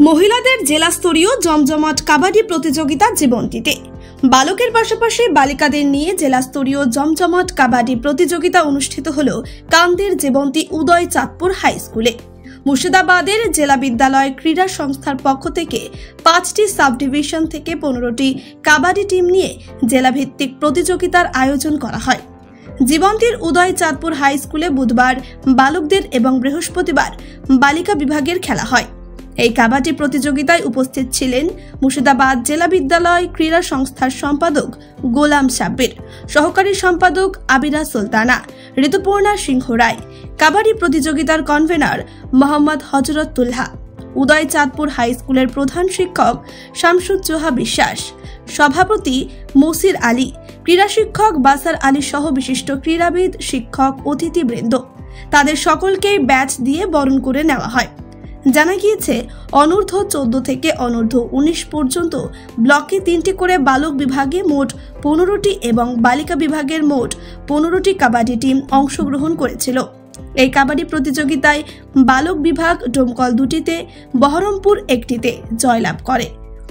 মহিলাদের জেলা স্তরীয় জমজমাট কাবাডি প্রতিযোগিতা জীবন্তীতে বালকের পাশাপাশি বালিকাদের নিয়ে জেলা স্তরীয় জমজমাট কাবাডি প্রতিযোগিতা অনুষ্ঠিত হল কান্দির জীবন্তী উদয় চাঁদপুর হাই স্কুলে। মুর্শিদাবাদের জেলা বিদ্যালয় ক্রীড়া সংস্থার পক্ষ থেকে 5টি সাব ডিভিশন থেকে 15টি কাবাডি টিম নিয়ে জেলাভিত্তিক প্রতিযোগিতার আয়োজন করা হয়। জীবন্তীর উদয় চাঁদপুর হাই স্কুলে বুধবার বালকদের এবং বৃহস্পতিবার বালিকা বিভাগের খেলা হয়। এই কাবাডি প্রতিযোগিতায় উপস্থিত ছিলেন মুর্শিদাবাদ জেলা বিদ্যালয় ক্রীড়া সংস্থার সম্পাদক গোলাম সাব্বির, সহকারী সম্পাদক আবিরা সুলতানা, ঋতুপর্ণা সিংহ রায়, কাবাডি প্রতিযোগিতার কনভেনার মোহাম্মদ হজরতুল্লাহ, উদয় চাঁদপুর হাই স্কুলের প্রধান শিক্ষক শামসুজ্জোহা বিশ্বাস, সভাপতি মসির আলী, ক্রীড়া শিক্ষক বাসার আলী সহ বিশিষ্ট ক্রীড়াবিদ, শিক্ষক, অতিথিবৃন্দ তাদের সকলকেই ব্যাচ দিয়ে বরণ করে নেওয়া হয়। জানা গিয়েছে, অনূর্ধ্ব 14 থেকে অনূর্ধ্ব 19 পর্যন্ত ব্লকে 3টি করে বালক বিভাগে মোট 15টি এবং বালিকা বিভাগের মোট 15টি কাবাডি টিম অংশগ্রহণ করেছিল। এই কাবাডি প্রতিযোগিতায় বালক বিভাগ ডোমকল 2টিতে, বহরমপুর 1টিতে জয়লাভ করে।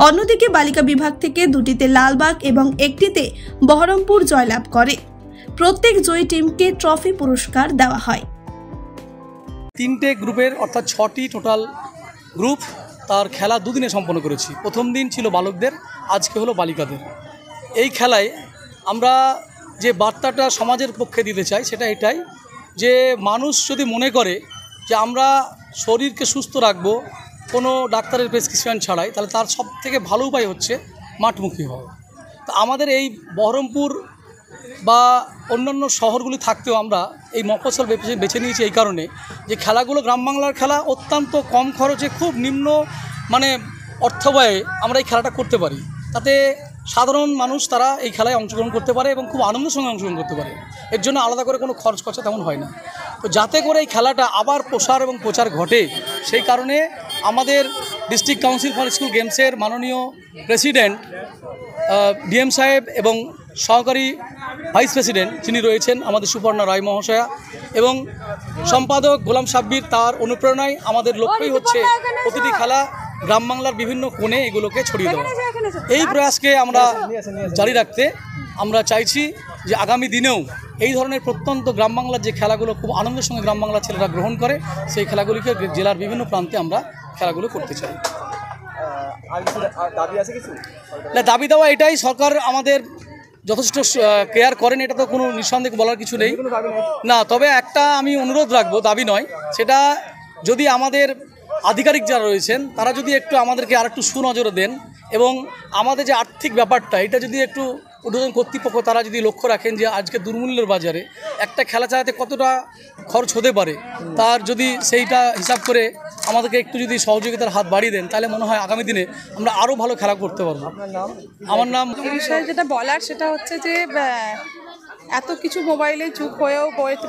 অন্যদিকে বালিকা বিভাগ থেকে 2টিতে লালবাগ এবং 1টিতে বহরমপুর জয়লাভ করে। প্রত্যেক জয়ী টিমকে ট্রফি পুরস্কার দেওয়া হয়। 3টে গ্রুপের অর্থাৎ 6টি টোটাল গ্রুপ তার খেলা দুদিনে সম্পন্ন করেছি। প্রথম দিন ছিল বালকদের, আজকে হলো বালিকাদের। এই খেলায় আমরা যে বার্তাটা সমাজের পক্ষে দিতে চাই সেটা এটাই যে মানুষ যদি মনে করে যে আমরা শরীরকে সুস্থ রাখবো কোনো ডাক্তারের প্রেসক্রিপশন ছাড়াই, তাহলে তার সব থেকে ভালো উপায় হচ্ছে মাঠমুখী হওয়া। তো আমাদের এই বহরমপুর বা অন্যান্য শহরগুলি থাকতেও আমরা এই মফস্বল বেছে নিয়েছি এই কারণে যে খেলাগুলো গ্রাম বাংলার খেলা, অত্যন্ত কম খরচে খুব নিম্ন অর্থব্যয়ে আমরা এই খেলাটা করতে পারি। তাতে সাধারণ মানুষ তারা এই খেলায় অংশগ্রহণ করতে পারে এবং খুব আনন্দের সঙ্গে অংশগ্রহণ করতে পারে। এর জন্য আলাদা করে কোনো খরচ খরচা তেমন হয় না। তো যাতে করে এই খেলাটা আবার প্রসার এবং প্রচার ঘটে, সেই কারণে আমাদের ডিস্ট্রিক্ট কাউন্সিল ফর স্কুল গেমসের মাননীয় প্রেসিডেন্ট ডিএম সাহেব এবং সহকারী ভাইস প্রেসিডেন্ট যিনি রয়েছেন আমাদের সুপর্ণা রায় মহাশয়া এবং সম্পাদক গোলাম সাব্বির, তার অনুপ্রেরণায় আমাদের লক্ষ্যই হচ্ছে প্রতিটি খেলা গ্রাম বাংলার বিভিন্ন কোণে এগুলোকে ছড়িয়ে দেওয়া। এই প্রয়াসকে আমরা জারি রাখতে আমরা চাইছি যে আগামী দিনেও এই ধরনের প্রত্যন্ত গ্রাম বাংলার যে খেলাগুলো খুব আনন্দের সঙ্গে গ্রাম বাংলার ছেলেরা গ্রহণ করে, সেই খেলাগুলিকে জেলার বিভিন্ন প্রান্তে আমরা খেলাগুলো করতে চাই। দাবি দেওয়া এটাই, সরকার আমাদের যথেষ্ট কেয়ার করেন, এটা তো কোনো নিঃসন্দেহে বলার কিছু নেই না। তবে একটা আমি অনুরোধ রাখবো, দাবি নয়, সেটা যদি আমাদের আধিকারিক যারা রয়েছেন তারা যদি একটু আমাদেরকে আর একটু সুনজরে দেন এবং আমাদের যে আর্থিক ব্যাপারটা এটা যদি একটু ঊর্ধ্বতন কর্তৃপক্ষ তারা যদি লক্ষ্য রাখেন যে আজকে দুর্মূল্যের বাজারে একটা খেলা চালাতে কতটা খরচ হতে পারে, তার যদি সেইটা হিসাব করে আমাদেরকে একটু যদি সহযোগিতার হাত বাড়িয়ে দেন, তাহলে মনে হয় আগামী দিনে আমরা আরও ভালো খেলা করতে পারবো। আমার নাম এই বিষয়ে যেটা বলার সেটা হচ্ছে যে এত কিছু মোবাইলে যুগ হয়েও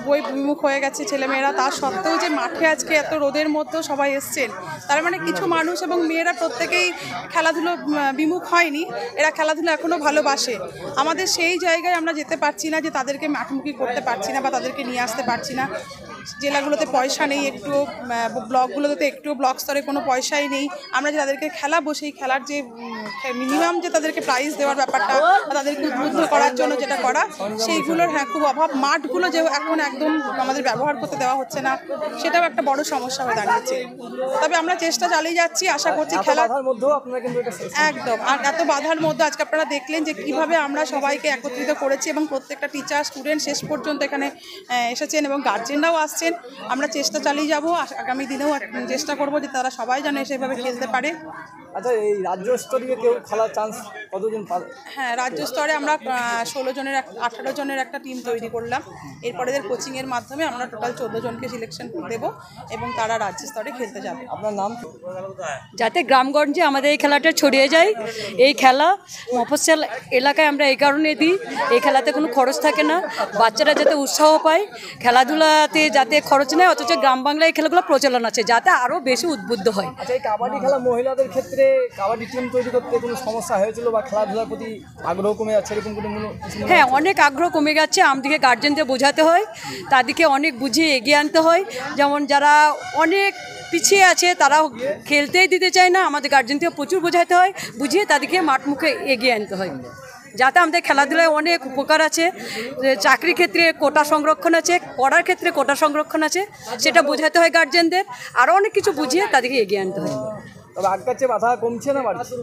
বই বিমুখ হয়ে গেছে ছেলেমেয়েরা, তা সত্ত্বেও যে মাঠে আজকে এত রোদের মধ্যেও সবাই এসছেন, তার মানে কিছু মানুষ এবং মেয়েরা প্রত্যেকেই খেলাধুলো বিমুখ হয়নি, এরা খেলাধুলো এখনও ভালোবাসে। আমাদের সেই জায়গায় আমরা যেতে পারছি না, যে তাদেরকে মাঠমুখী করতে পারছি না বা তাদেরকে নিয়ে আসতে পারছি না। জেলাগুলোতে পয়সা নেই, একটু ব্লকগুলোতে একটু ব্লক স্তরে কোনো পয়সাই নেই। আমরা যে তাদেরকে খেলাবো, সেই খেলার যে মিনিমাম যে তাদেরকে প্রাইজ দেওয়ার ব্যাপারটা বা তাদেরকে উদ্বুদ্ধ করার জন্য যেটা করা, সেইগুলোর খুব অভাব। মাঠগুলো যে এখন একদম আমাদের ব্যবহার করতে দেওয়া হচ্ছে না, সেটাও একটা বড় সমস্যা হয়ে দাঁড়িয়েছে। তবে আমরা চেষ্টা চালিয়ে যাচ্ছি, আশা করছি খেলার একদম। আর এত বাধার মধ্যে আজকে আপনারা দেখলেন যে কিভাবে আমরা সবাইকে একত্রিত করেছি এবং প্রত্যেকটা টিচার, স্টুডেন্ট শেষ পর্যন্ত এখানে এসেছেন এবং গার্জেনরাও আসছেন। আমরা চেষ্টা চালিয়ে যাব, আগামী দিনেও চেষ্টা করব যে তারা সবাই যেন সেভাবে খেলতে পারে। আচ্ছা, এই রাজ্য স্তরে কেউ খেলার চান্স কতজন পাবে? হ্যাঁ, রাজ্য স্তরে আমরা 16 জনের 18 জনের একটা টিম তৈরি করলাম। এরপরে এদের কোচিংয়ের মাধ্যমে আমরা টোটাল 14 জনকে সিলেকশন দেব এবং তারা রাজ্য স্তরে খেলতে যাবে। আপনার নাম? যাতে গ্রামগঞ্জে আমাদের এই খেলাটা ছড়িয়ে যায়। এই খেলা মফস্বল এলাকায় আমরা এই কারণে দিই, এই খেলাতে কোনো খরচ থাকে না, বাচ্চারা যাতে উৎসাহ পায়, খেলাধুলাতে যাতে খরচ নেয়, অথচ গ্রাম বাংলায় এই খেলাগুলো প্রচলন আছে যাতে আরও বেশি উদ্বুদ্ধ হয়। আচ্ছা, এই কাবাডি খেলা মহিলাদের ক্ষেত্রে ক্ষেত্রে কাবাডি টিম তৈরি করতে কোনো সমস্যা হয়েছিল বা খেলাধুলার প্রতি আগ্রহ কমে যাচ্ছে এরকম কোনো কিছু মনে হ্যাঁ, হচ্ছে? অনেক আগ্রহ কমে গেছে। আমাদেরকে গার্জেনদের বোঝাতে হয়, তাদেরকে অনেক বুঝিয়ে এগিয়ে আনতে হয়। যেমন যারা অনেক পিছিয়ে আছে তারা খেলতেই দিতে চায় না, আমাদের গার্জেনকে প্রচুর বোঝাতে হয়, বুঝিয়ে তাদেরকে মাঠ মুখে এগিয়ে আনতে হয়, যাতে আমাদের খেলাধুলায় অনেক উপকার আছে। চাকরির ক্ষেত্রে কোটা সংরক্ষণ আছে, পড়ার ক্ষেত্রে কোটা সংরক্ষণ আছে, সেটা বোঝাতে হয় গার্জেনদের। আরও অনেক কিছু বুঝিয়ে তাদেরকে এগিয়ে আনতে হয়। তবে আগের চেয়ে বাধা কমছে না বাড়ছে?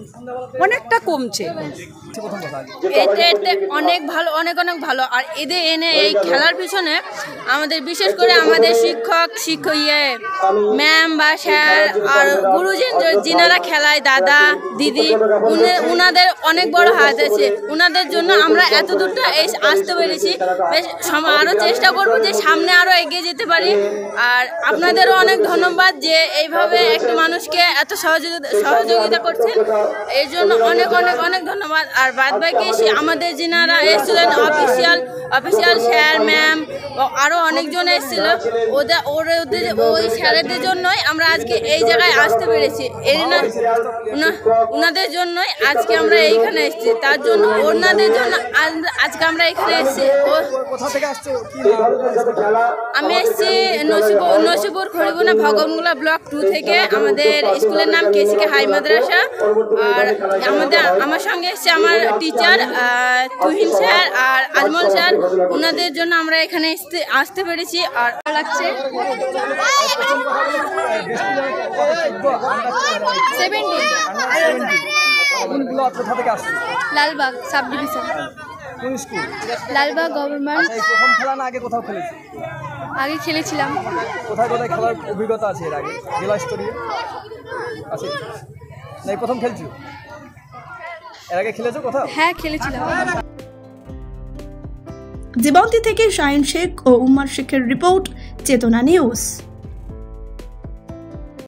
অনেকটা কমছে। প্রথম কথা এতে অনেক ভালো, অনেক ভালো। আর এদের এনে এই খেলার পিছনে আমাদের বিশেষ করে আমাদের শিক্ষক ম্যাম বা স্যার আর গুরুজন যিনারা খেলায়, দাদা দিদি, উনাদের অনেক বড় হাত আছে। উনাদের জন্য আমরা এত দূরটা আসতে পেরেছি। বেশ আরও চেষ্টা করব যে সামনে আরও এগিয়ে যেতে পারি। আর আপনাদেরও অনেক ধন্যবাদ যে এইভাবে একটা মানুষকে এত সহযোগিতা করছেন, এর জন্য অনেক ধন্যবাদ। আর বাদ বাকি আমাদের যিনারা এসেছিলেন অফিসিয়াল স্যার ম্যাম আরও অনেকজন এসেছিল, ওই স্যারেদের জন্যই আমরা আজকে এই জায়গায় আসতে পেরেছি। ওনাদের জন্যই আজকে আমরা এইখানে এসেছি, তার জন্য ওনাদের জন্য আজকে আমরা এখানে এসেছি। আমি এসেছি নসিপুর খড়িগুনা ভগবানগোলা ব্লক 2 থেকে। আমাদের স্কুলের নাম কেসিকে হাই মাদ্রাসা। আর আমার সঙ্গে এসছে আমার টিচার তুহিন স্যার আর আজমল স্যার। ওনাদের জন্য আমরা এখানে আসতে পেরেছি। আর লাগছে 17 লালবাগ সাব ডিভিশন, কোন স্কুল? লালবাগ গভর্নমেন্ট। প্রথম খেলা না আগে কোথাও খেলেছি? আগে খেলেছিলাম। কোথায় খেলার অভিজ্ঞতা আছে এর আগে জেলা স্তরীয় আছে না? এই প্রথম খেলছো? এর আগে খেলেছো কোথাও? হ্যাঁ, খেলেছিলাম। জীবন্তী থেকে শাহিন শেখ ও উম্মার শেখের রিপোর্ট, চেতনা নিউজ।